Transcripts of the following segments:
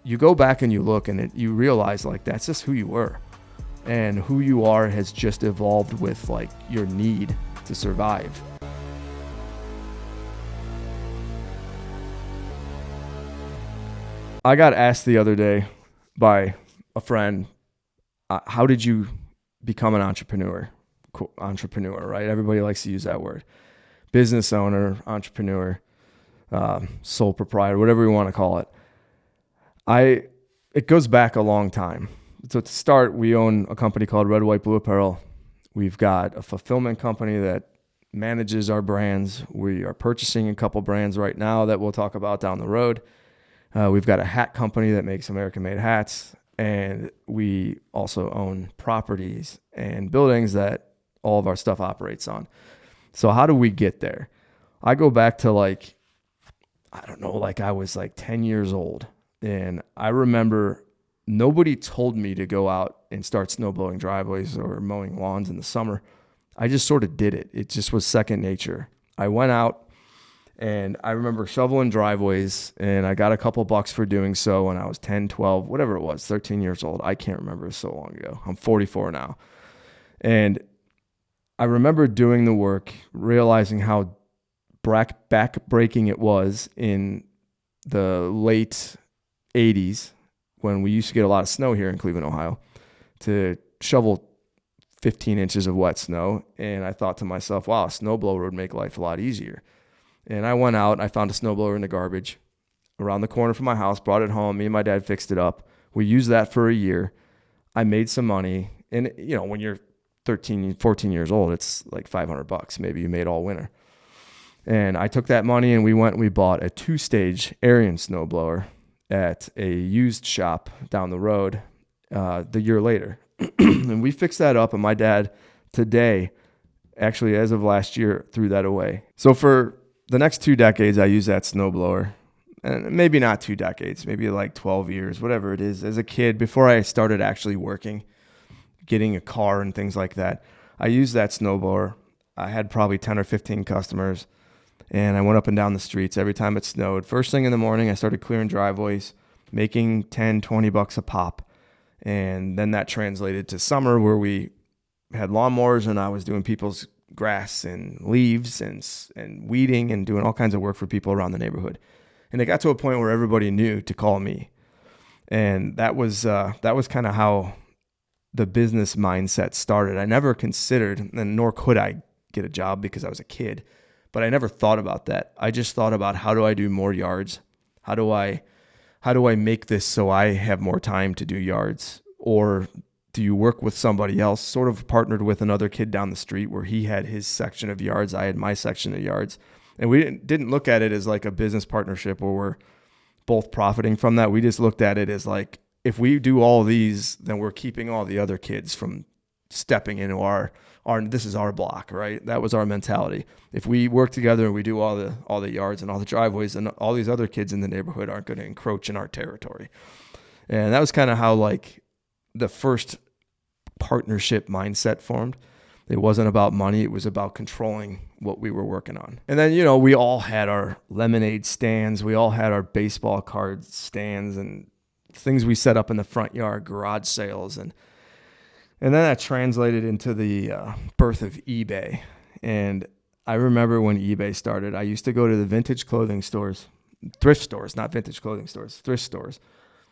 you go back and you look and you realize like that's just who you were, and who you are has just evolved with like your need to survive. I got asked the other day by a friend, how did you become an entrepreneur? Entrepreneur, right? Everybody likes to use that word. Business owner, entrepreneur, sole proprietor, whatever you want to call it. It goes back a long time. So to start, we own a company called Red White Blue Apparel. We've got a fulfillment company that manages our brands. We are purchasing a couple brands right now that we'll talk about down the road. We've got a hat company that makes American-made hats, and we also own properties and buildings that all of our stuff operates on. So how do we get there? I go back to I was like 10 years old, and I remember nobody told me to go out and start snowblowing driveways or mowing lawns in the summer. I just sort of did it. It just was second nature. I went out, and I remember shoveling driveways, and I got a couple bucks for doing so when I was 10, 12, whatever it was, 13 years old. I can't remember, it was so long ago. I'm 44 now. And I remember doing the work, realizing how back-breaking it was in the late 80s when we used to get a lot of snow here in Cleveland, Ohio, to shovel 15 inches of wet snow. And I thought to myself, wow, a snowblower would make life a lot easier. And I went out, I found a snowblower in the garbage around the corner from my house, brought it home. Me and my dad fixed it up. We used that for a year. I made some money. And, you know, when you're 13, 14 years old, it's like $500 maybe you made all winter. And I took that money and we went and we bought a 2-stage Arian snowblower at a used shop down the road the year later. And we fixed that up, and my dad today, actually as of last year, threw that away. So for the next 2 decades, I used that snowblower, and maybe not 2 decades, maybe like 12 years, whatever it is. As a kid, before I started actually working, getting a car and things like that, I used that snowblower. I had probably 10 or 15 customers, and I went up and down the streets every time it snowed. First thing in the morning, I started clearing driveways, making 10, 20 bucks a pop. And then that translated to summer where we had lawnmowers, and I was doing people's grass and leaves and weeding and doing all kinds of work for people around the neighborhood. And it got to a point where everybody knew to call me. And that was kind of how the business mindset started. I never considered, and nor could I get a job because I was a kid, but I never thought about that. I just thought about, how do I do more yards? How do I make this so I have more time to do yards? Or do you work with somebody else? Sort of partnered with another kid down the street where he had his section of yards, I had my section of yards. And we didn't look at it as like a business partnership where we're both profiting from that. We just looked at it as like, if we do all these, then we're keeping all the other kids from stepping into our this is our block, right? That was our mentality. If we work together and we do all the yards and all the driveways, and all these other kids in the neighborhood aren't going to encroach in our territory. And that was kind of how like the first partnership mindset formed. It wasn't about money. It was about controlling what we were working on. And then, you know, we all had our lemonade stands. We all had our baseball card stands and things we set up in the front yard, garage sales. And then that translated into the birth of eBay. And I remember when eBay started, I used to go to the vintage clothing stores, thrift stores, not vintage clothing stores, thrift stores.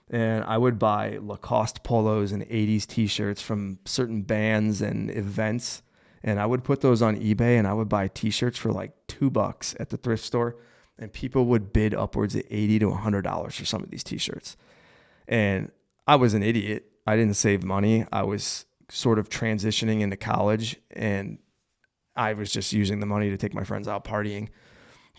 And I would buy Lacoste polos and 80s t-shirts from certain bands and events. And I would put those on eBay, and I would buy t-shirts for like $2 at the thrift store. And people would bid upwards of $80 to $100 for some of these t-shirts. And I was an idiot. I didn't save money. I was sort of transitioning into college, and I was just using the money to take my friends out partying.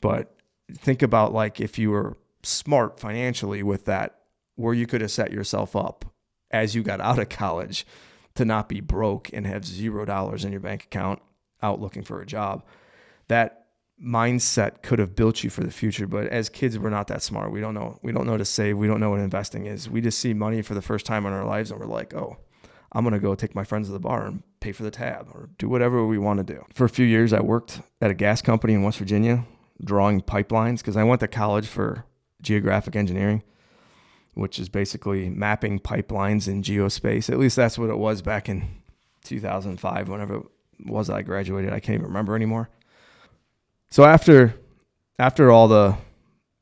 But think about like if you were smart financially with that, where you could have set yourself up as you got out of college to not be broke and have $0 in your bank account out looking for a job. That mindset could have built you for the future. But as kids, we're not that smart. We don't know to save. We don't know what investing is. We just see money for the first time in our lives, and we're like, oh, I'm going to go take my friends to the bar and pay for the tab or do whatever we want to do. For a few years, I worked at a gas company in West Virginia, drawing pipelines, because I went to college for geographic engineering. which is basically mapping pipelines in geospace. At least that's what it was back in 2005, whenever it was I graduated. I can't even remember anymore. So after all the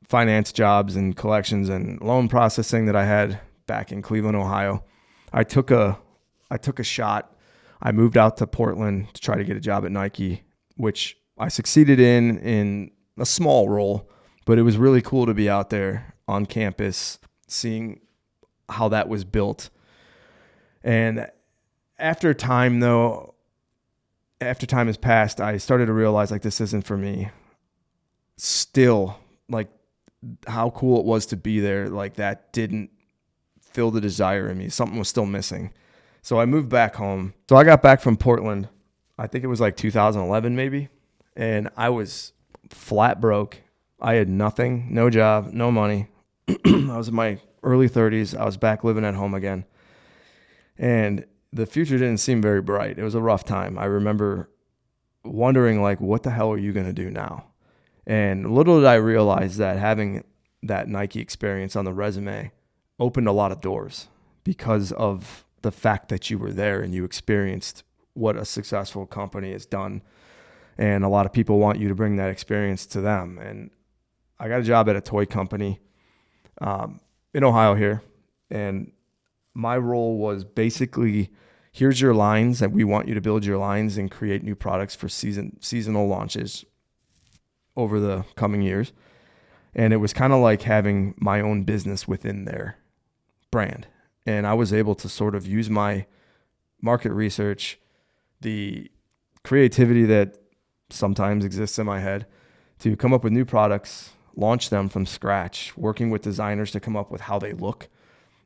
finance jobs and collections and loan processing that I had back in Cleveland, Ohio, I took a shot. I moved out to Portland to try to get a job at Nike, which I succeeded in a small role, but it was really cool to be out there on campus, seeing how that was built. And after time has passed, I started to realize like this isn't for me. Still, like how cool it was to be there, like that didn't fill the desire in me. Something was still missing. So I moved back home. So I got back from Portland, I think it was like 2011 maybe, and I was flat broke. I had nothing, no job, no money. I was in my early 30s. I was back living at home again. And the future didn't seem very bright. It was a rough time. I remember wondering, like, what the hell are you going to do now? And little did I realize that having that Nike experience on the resume opened a lot of doors because of the fact that you were there and you experienced what a successful company has done. And a lot of people want you to bring that experience to them. And I got a job at a toy company in Ohio here. And my role was basically, here's your lines, and we want you to build your lines and create new products for seasonal launches over the coming years. And it was kind of like having my own business within their brand. And I was able to sort of use my market research, the creativity that sometimes exists in my head, to come up with new products, launch them from scratch, working with designers to come up with how they look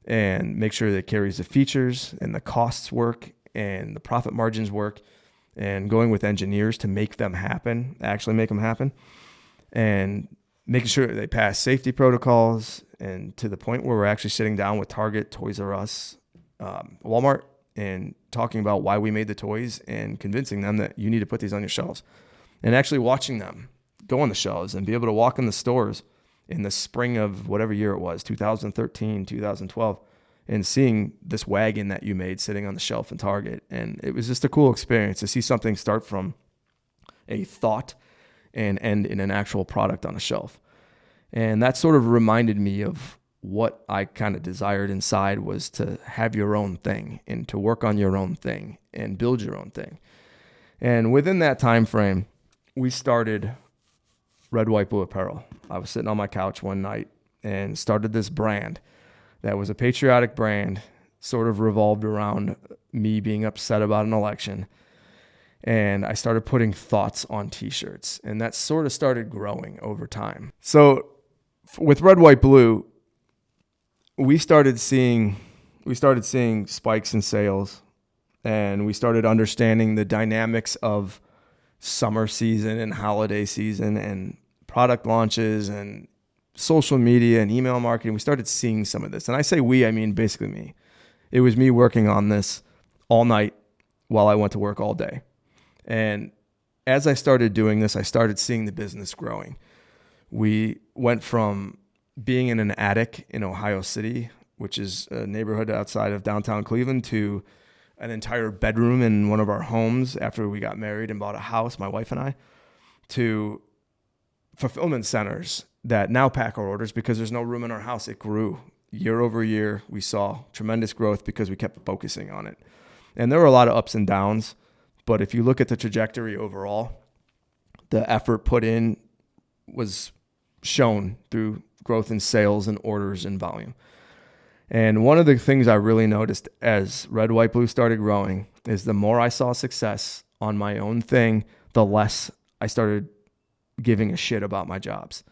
and make sure that it carries the features and the costs work and the profit margins work, and going with engineers to make them happen, actually make them happen, and making sure that they pass safety protocols, and to the point where we're actually sitting down with Target, Toys R Us, Walmart, and talking about why we made the toys and convincing them that you need to put these on your shelves, and actually watching them go on the shelves and be able to walk in the stores in the spring of whatever year it was, 2013, 2012, and seeing this wagon that you made sitting on the shelf in Target. And it was just a cool experience to see something start from a thought and end in an actual product on a shelf. And that sort of reminded me of what I kind of desired inside, was to have your own thing and to work on your own thing and build your own thing. And within that time frame, we started Red, White, Blue Apparel. I was sitting on my couch one night and started this brand that was a patriotic brand, sort of revolved around me being upset about an election. And I started putting thoughts on t-shirts, and that sort of started growing over time. So with Red, White, Blue, we started seeing spikes in sales, and we started understanding the dynamics of summer season and holiday season and product launches and social media and email marketing. We started seeing some of this. And I say we, I mean basically me. It was me working on this all night while I went to work all day. And as I started doing this, I started seeing the business growing. We went from being in an attic in Ohio City, which is a neighborhood outside of downtown Cleveland, to an entire bedroom in one of our homes after we got married and bought a house, my wife and I, to fulfillment centers that now pack our orders because there's no room in our house. It grew year over year. We saw tremendous growth because we kept focusing on it. And there were a lot of ups and downs, but if you look at the trajectory overall, the effort put in was shown through growth in sales and orders and volume. And one of the things I really noticed as Red, White, Blue started growing is the more I saw success on my own thing, the less I started giving a shit about my jobs.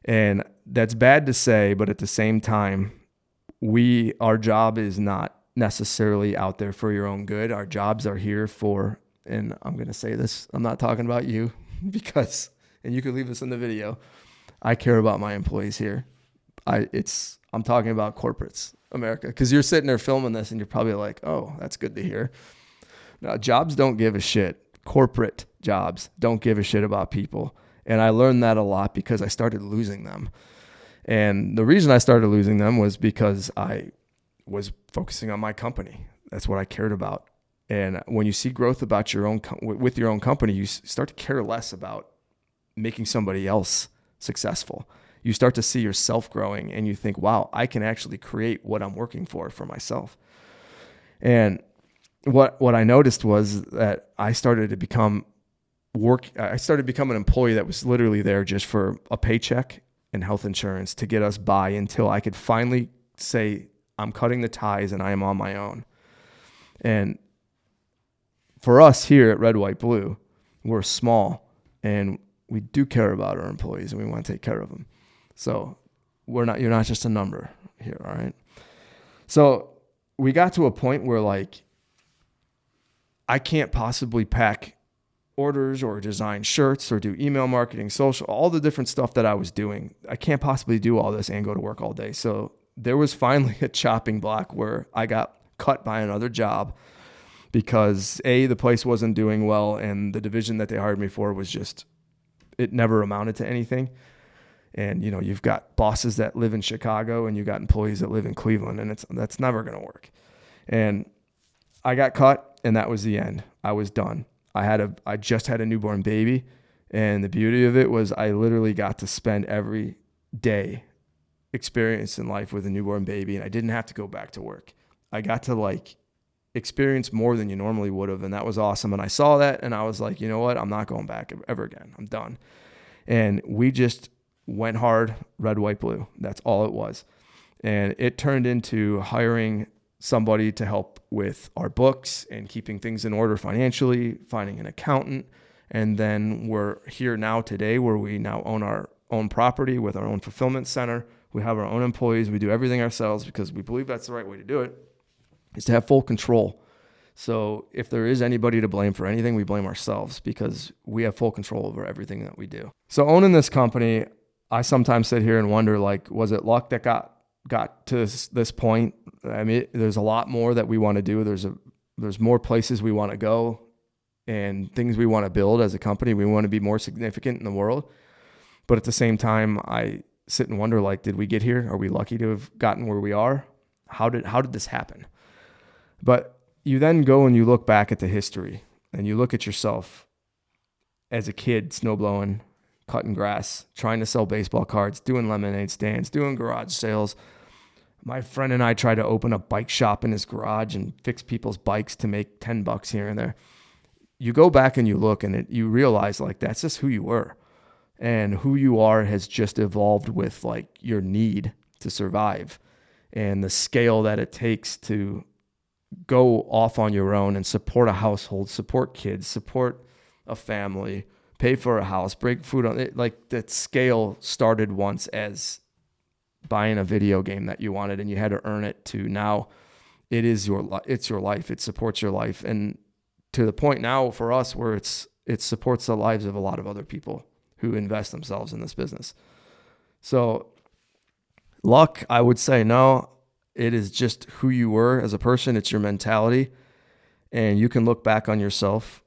And that's bad to say, but at the same time, our job is not necessarily out there for your own good. Our jobs are here for, and I'm going to say this, I'm not talking about you because, and you could leave this in the video, I care about my employees here. I'm talking about corporates, America, because you're sitting there filming this and you're probably like, oh, that's good to hear. No, jobs don't give a shit. Corporate jobs don't give a shit about people. And I learned that a lot because I started losing them. And the reason I started losing them was because I was focusing on my company. That's what I cared about. And when you see growth about your own with your own company, you start to care less about making somebody else successful. You start to see yourself growing and you think, wow, I can actually create what I'm working for myself. And what I noticed was that I started to become an employee that was literally there just for a paycheck and health insurance to get us by until I could finally say, I'm cutting the ties and I am on my own. And for us here at Red, White, Blue, we're small and we do care about our employees and we want to take care of them. So you're not just a number here. All right. So we got to a point where like, I can't possibly pack orders or design shirts or do email marketing, social, all the different stuff that I was doing. I can't possibly do all this and go to work all day. So there was finally a chopping block where I got cut by another job because the place wasn't doing well and the division that they hired me for was just, it never amounted to anything. And, you've got bosses that live in Chicago and you got employees that live in Cleveland, and that's never going to work. And I got cut, and that was the end. I was done. I just had a newborn baby, and the beauty of it was I literally got to spend every day experiencing life with a newborn baby, and I didn't have to go back to work. I got to experience more than you normally would have, and that was awesome. And I saw that, and I was like, you know what? I'm not going back ever again. I'm done. And we just went hard, Red, White, Blue. That's all it was. And it turned into hiring somebody to help with our books and keeping things in order financially, finding an accountant. And then we're here now today where we now own our own property with our own fulfillment center. We have our own employees. We do everything ourselves because we believe that's the right way to do it, is to have full control. So if there is anybody to blame for anything, we blame ourselves because we have full control over everything that we do. So owning this company, I sometimes sit here and wonder, was it luck that got to this point? I mean, there's a lot more that we want to do. There's more places we want to go and things we want to build as a company. We want to be more significant in the world. But at the same time, I sit and wonder, did we get here? Are we lucky to have gotten where we are? How did this happen? But you then go and you look back at the history and you look at yourself as a kid, snowblowing, cutting grass, trying to sell baseball cards, doing lemonade stands, doing garage sales. My friend and I tried to open a bike shop in his garage and fix people's bikes to make $10 here and there. You go back and you look and you realize that's just who you were. And who you are has just evolved with your need to survive and the scale that it takes to go off on your own and support a household, support kids, support a family, pay for a house, break food on it. That scale started once as buying a video game that you wanted and you had to earn it, to now it's your life. It supports your life. And to the point now for us where it supports the lives of a lot of other people who invest themselves in this business. So luck, I would say no. It is just who you were as a person. It's your mentality. And you can look back on yourself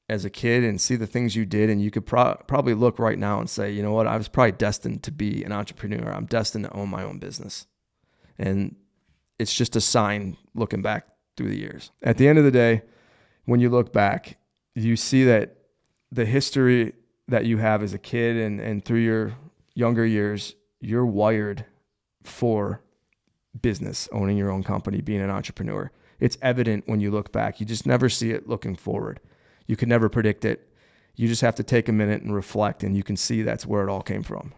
as a kid and see the things you did. And you could probably look right now and say, you know what, I was probably destined to be an entrepreneur. I'm destined to own my own business. And it's just a sign looking back through the years. At the end of the day, when you look back, you see that the history that you have as a kid and through your younger years, you're wired for business, owning your own company, being an entrepreneur. It's evident when you look back. You just never see it looking forward. You can never predict it. You just have to take a minute and reflect, and you can see that's where it all came from.